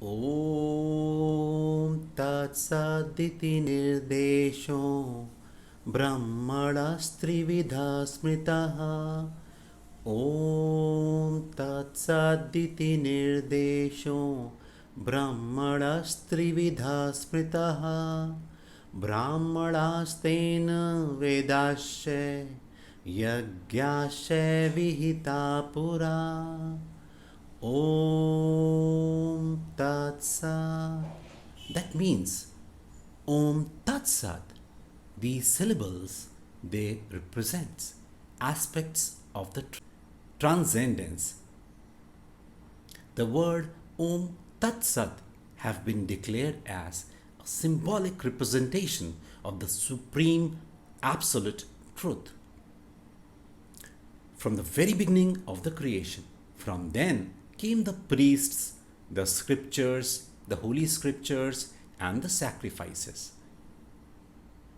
ॐ तत्सदिति निर्देशो ब्रह्मणस्त्रिविधा स्मृतः ॐ तत्सदिति निर्देशो ब्रह्मणस्त्रिविधा स्मृतः ब्राह्मणास्तेन वेदाश्च यज्ञाश्च विहिता पुरा Om Tat Sat. That means Om Tat Sat. These syllables, they represent aspects of the transcendence. The word Om Tat Sat have been declared as a symbolic representation of the supreme absolute truth. From the very beginning of the creation, from then came the priests, the scriptures, the holy scriptures, and the sacrifices.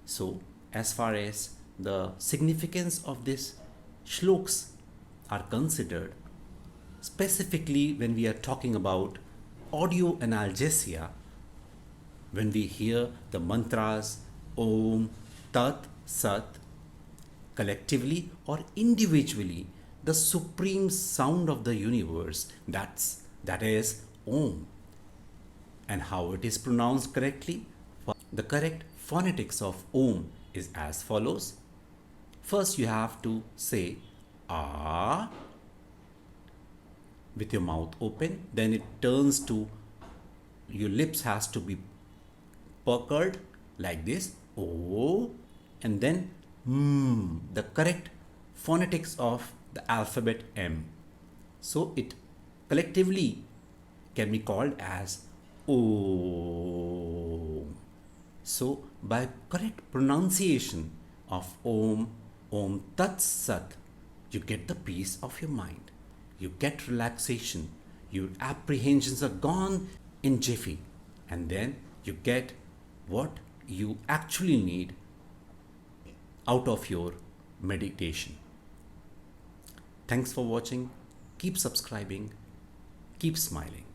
So, as far as the significance of these shlokas are considered, specifically when we are talking about audio analgesia, when we hear the mantras Om, Tat, Sat, collectively or individually, the supreme sound of the universe, that is Om. And how it is pronounced correctly? The correct phonetics of Om is as follows. First you have to say Ah with your mouth open, then it turns to, your lips has to be puckered like this, O, and then the correct phonetics of the alphabet M. So it collectively can be called as Om. So by correct pronunciation of Om, Om Tat Sat, you get the peace of your mind. You get relaxation. Your apprehensions are gone in jiffy. And then you get what you actually need out of your meditation. Thanks for watching. Keep subscribing. Keep smiling.